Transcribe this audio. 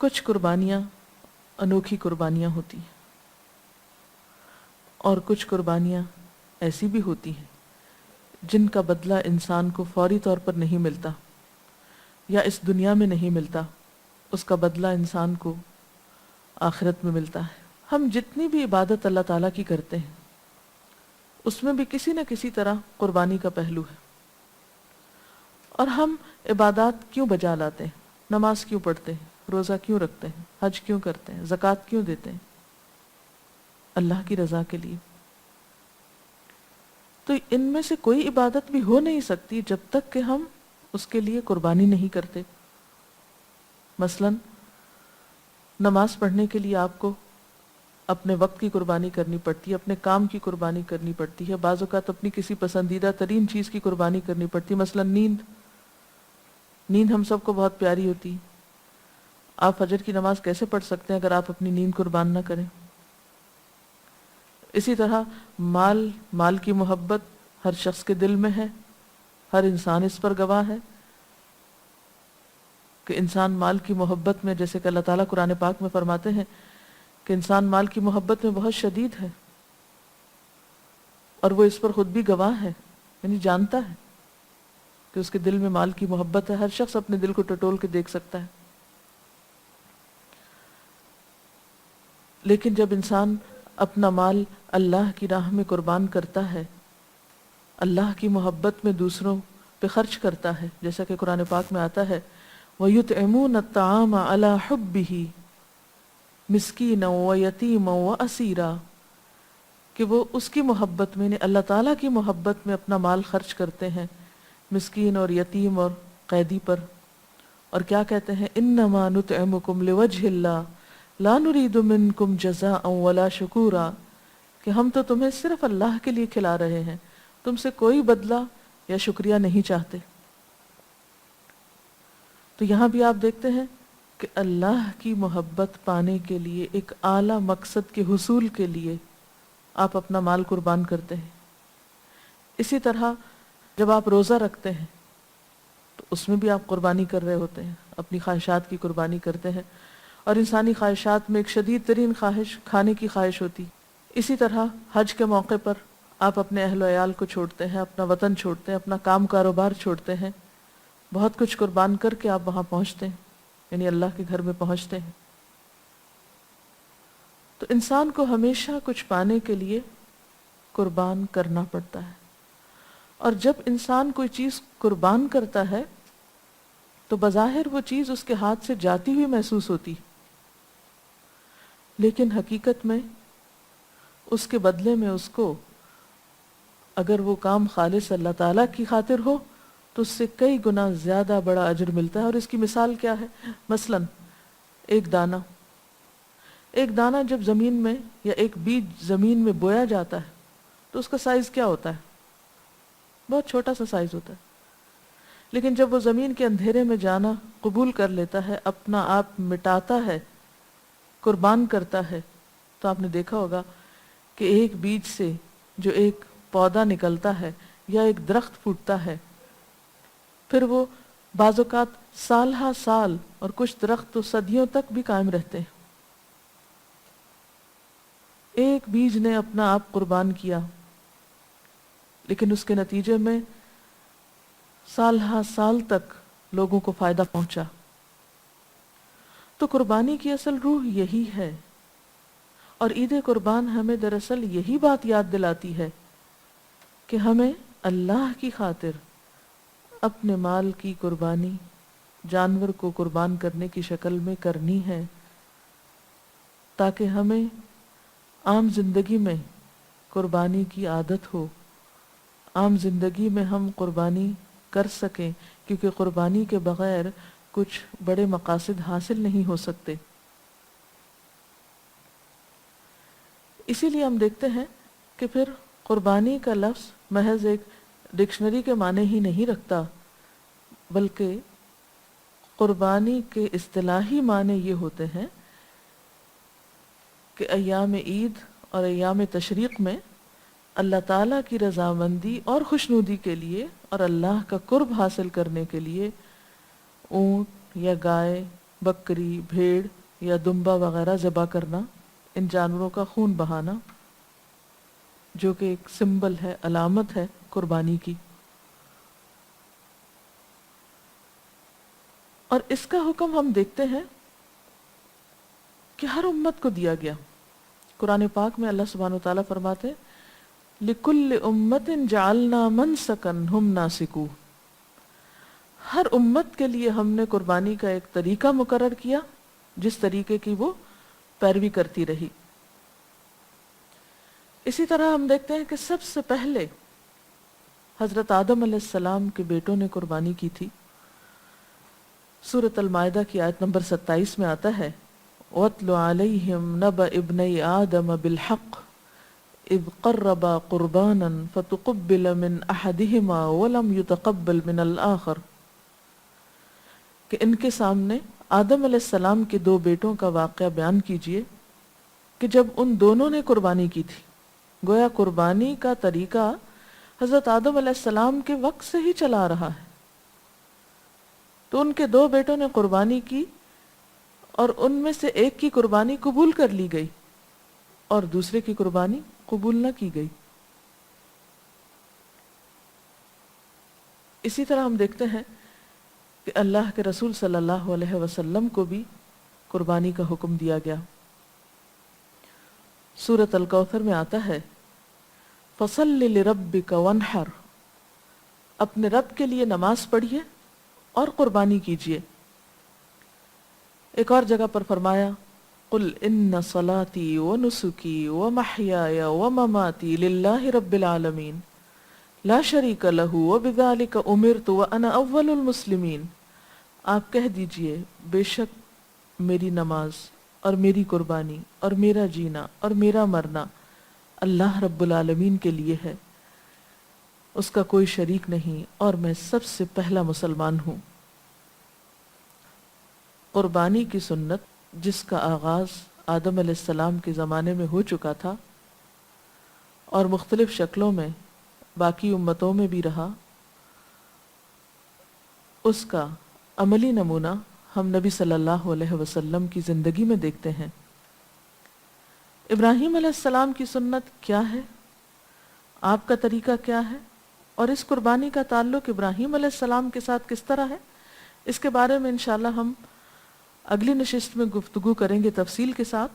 کچھ قربانیاں انوکھی قربانیاں ہوتی ہیں اور کچھ قربانیاں ایسی بھی ہوتی ہیں جن کا بدلہ انسان کو فوری طور پر نہیں ملتا یا اس دنیا میں نہیں ملتا، اس کا بدلہ انسان کو آخرت میں ملتا ہے۔ ہم جتنی بھی عبادت اللہ تعالیٰ کی کرتے ہیں اس میں بھی کسی نہ کسی طرح قربانی کا پہلو ہے۔ اور ہم عبادات کیوں بجا لاتے ہیں؟ نماز کیوں پڑھتے ہیں؟ روزہ کیوں رکھتے ہیں؟ حج کیوں کرتے ہیں؟ زکوٰۃ کیوں دیتے ہیں؟ اللہ کی رضا کے لیے۔ تو ان میں سے کوئی عبادت بھی ہو نہیں سکتی جب تک کہ ہم اس کے لیے قربانی نہیں کرتے۔ مثلا نماز پڑھنے کے لیے آپ کو اپنے وقت کی قربانی کرنی پڑتی ہے، اپنے کام کی قربانی کرنی پڑتی ہے، بعض اوقات اپنی کسی پسندیدہ ترین چیز کی قربانی کرنی پڑتی ہے، مثلا نیند ہم سب کو بہت پیاری ہوتی ہے۔ آپ فجر کی نماز کیسے پڑھ سکتے ہیں اگر آپ اپنی نیند قربان نہ کریں؟ اسی طرح مال کی محبت ہر شخص کے دل میں ہے، ہر انسان اس پر گواہ ہے کہ انسان مال کی محبت میں، جیسے کہ اللہ تعالیٰ قرآن پاک میں فرماتے ہیں کہ انسان مال کی محبت میں بہت شدید ہے، اور وہ اس پر خود بھی گواہ ہے، یعنی جانتا ہے کہ اس کے دل میں مال کی محبت ہے۔ ہر شخص اپنے دل کو ٹٹول کے دیکھ سکتا ہے۔ لیکن جب انسان اپنا مال اللہ کی راہ میں قربان کرتا ہے، اللہ کی محبت میں دوسروں پہ خرچ کرتا ہے، جیسا کہ قرآن پاک میں آتا ہے وَيُطْعِمُونَ الطَّعَامَ عَلَى حُبِّهِ مِسْكِينًا وَيَتِيمًا وَأَسِيرًا، کہ وہ اس کی محبت میں، یعنی اللہ تعالیٰ کی محبت میں اپنا مال خرچ کرتے ہیں مسکین اور یتیم اور قیدی پر، اور کیا کہتے ہیں انما نطعمکم لوجہ اللہ لا نرید منکم جزاء ولا شکورا، کہ ہم تو تمہیں صرف اللہ کے لیے کھلا رہے ہیں، تم سے کوئی بدلہ یا شکریہ نہیں چاہتے۔ تو یہاں بھی آپ دیکھتے ہیں کہ اللہ کی محبت پانے کے لیے، ایک اعلیٰ مقصد کے حصول کے لیے آپ اپنا مال قربان کرتے ہیں۔ اسی طرح جب آپ روزہ رکھتے ہیں تو اس میں بھی آپ قربانی کر رہے ہوتے ہیں، اپنی خواہشات کی قربانی کرتے ہیں، اور انسانی خواہشات میں ایک شدید ترین خواہش کھانے کی خواہش ہوتی۔ اسی طرح حج کے موقع پر آپ اپنے اہل و عیال کو چھوڑتے ہیں، اپنا وطن چھوڑتے ہیں، اپنا کام کاروبار چھوڑتے ہیں، بہت کچھ قربان کر کے آپ وہاں پہنچتے ہیں، یعنی اللہ کے گھر میں پہنچتے ہیں۔ تو انسان کو ہمیشہ کچھ پانے کے لیے قربان کرنا پڑتا ہے، اور جب انسان کوئی چیز قربان کرتا ہے تو بظاہر وہ چیز اس کے ہاتھ سے جاتی ہوئی محسوس ہوتی، لیکن حقیقت میں اس کے بدلے میں اس کو، اگر وہ کام خالص اللہ تعالیٰ کی خاطر ہو تو اس سے کئی گنا زیادہ بڑا اجر ملتا ہے۔ اور اس کی مثال کیا ہے؟ مثلا ایک دانہ جب زمین میں، یا ایک بیج زمین میں بویا جاتا ہے تو اس کا سائز کیا ہوتا ہے؟ بہت چھوٹا سا سائز ہوتا ہے، لیکن جب وہ زمین کے اندھیرے میں جانا قبول کر لیتا ہے، اپنا آپ مٹاتا ہے، قربان کرتا ہے، تو آپ نے دیکھا ہوگا کہ ایک بیج سے جو ایک پودا نکلتا ہے یا ایک درخت پھوٹتا ہے، پھر وہ بعض اوقات سال ہا سال، اور کچھ درخت تو صدیوں تک بھی قائم رہتے ہیں۔ ایک بیج نے اپنا آپ قربان کیا، لیکن اس کے نتیجے میں سال ہا سال تک لوگوں کو فائدہ پہنچا۔ تو قربانی کی اصل روح یہی ہے، اور عید قربان ہمیں دراصل یہی بات یاد دلاتی ہے کہ ہمیں اللہ کی خاطر اپنے مال کی قربانی جانور کو قربان کرنے کی شکل میں کرنی ہے، تاکہ ہمیں عام زندگی میں قربانی کی عادت ہو، عام زندگی میں ہم قربانی کر سکیں، کیونکہ قربانی کے بغیر کچھ بڑے مقاصد حاصل نہیں ہو سکتے۔ اسی لیے ہم دیکھتے ہیں کہ پھر قربانی کا لفظ محض ایک ڈکشنری کے معنی ہی نہیں رکھتا، بلکہ قربانی کے اصطلاحی معنی یہ ہوتے ہیں کہ ایام عید اور ایام تشریق میں اللہ تعالیٰ کی رضامندی اور خوشنودی کے لیے اور اللہ کا قرب حاصل کرنے کے لیے اونٹ یا گائے بکری، بھیڑ یا دمبا وغیرہ ذبح کرنا، ان جانوروں کا خون بہانا، جو کہ ایک سمبل ہے، علامت ہے قربانی کی. اور اس کا حکم ہم دیکھتے ہیں کہ ہر امت کو دیا گیا. قرآن پاک میں اللہ سبحانہ وتعالیٰ فرماتے ہیں لِكُلِّ أُمَّةٍ جَعَلْنَا مَنْسَكًا هُمْ نَاسِكُوهُ، ہر امت کے لیے ہم نے قربانی کا ایک طریقہ مقرر کیا جس طریقے کی وہ پیروی کرتی رہی. اسی طرح ہم دیکھتے ہیں کہ سب سے پہلے حضرت آدم علیہ السلام کے بیٹوں نے قربانی کی تھی. سورۃ المائدہ کی آیت نمبر 27 میں آتا ہے وَاتْلُ عَلَيْهِمْ نَبَأَ ابْنَيْ آدَمَ بِالْحَقِّ اذ قربا قربانا فتقبل من احدهما ولم يتقبل من الاخر، کہ ان کے سامنے آدم علیہ السلام کے دو بیٹوں کا واقعہ بیان کیجئے کہ جب ان دونوں نے قربانی کی تھی. گویا قربانی کا طریقہ حضرت آدم علیہ السلام کے وقت سے ہی چلا رہا ہے. تو ان کے دو بیٹوں نے قربانی کی اور ان میں سے ایک کی قربانی قبول کر لی گئی اور دوسرے کی قربانی قبول نہ کی گئی. اسی طرح ہم دیکھتے ہیں کہ اللہ کے رسول صلی اللہ علیہ وسلم کو بھی قربانی کا حکم دیا گیا. سورۃ الکوثر میں آتا ہے فَصَلِّ لِرَبِّكَ وَانْحَرْ، اپنے رب کے لیے نماز پڑھیے اور قربانی کیجیے. ایک اور جگہ پر فرمایا قُلْ إِنَّ صَلَاتِي وَنُسُكِي وَمَحْيَايَ وَمَمَاتِي لِلَّهِ رَبِّ الْعَالَمِينَ لَا شَرِيكَ لَهُ وَبِذَلِكَ أُمِرْتُ وَأَنَا أَوَّلُ الْمُسْلِمِينَ. آپ کہہ دیجئے بے شک میری نماز اور میری قربانی اور میرا جینا اور میرا مرنا اللہ رب العالمین کے لیے ہے، اس کا کوئی شریک نہیں اور میں سب سے پہلا مسلمان ہوں. قربانی کی سنت جس کا آغاز آدم علیہ السلام کے زمانے میں ہو چکا تھا اور مختلف شکلوں میں باقی امتوں میں بھی رہا، اس کا عملی نمونہ ہم نبی صلی اللہ علیہ وسلم کی زندگی میں دیکھتے ہیں. ابراہیم علیہ السلام کی سنت کیا ہے، آپ کا طریقہ کیا ہے، اور اس قربانی کا تعلق ابراہیم علیہ السلام کے ساتھ کس طرح ہے، اس کے بارے میں انشاءاللہ ہم اگلی نشست میں گفتگو کریں گے تفصیل کے ساتھ.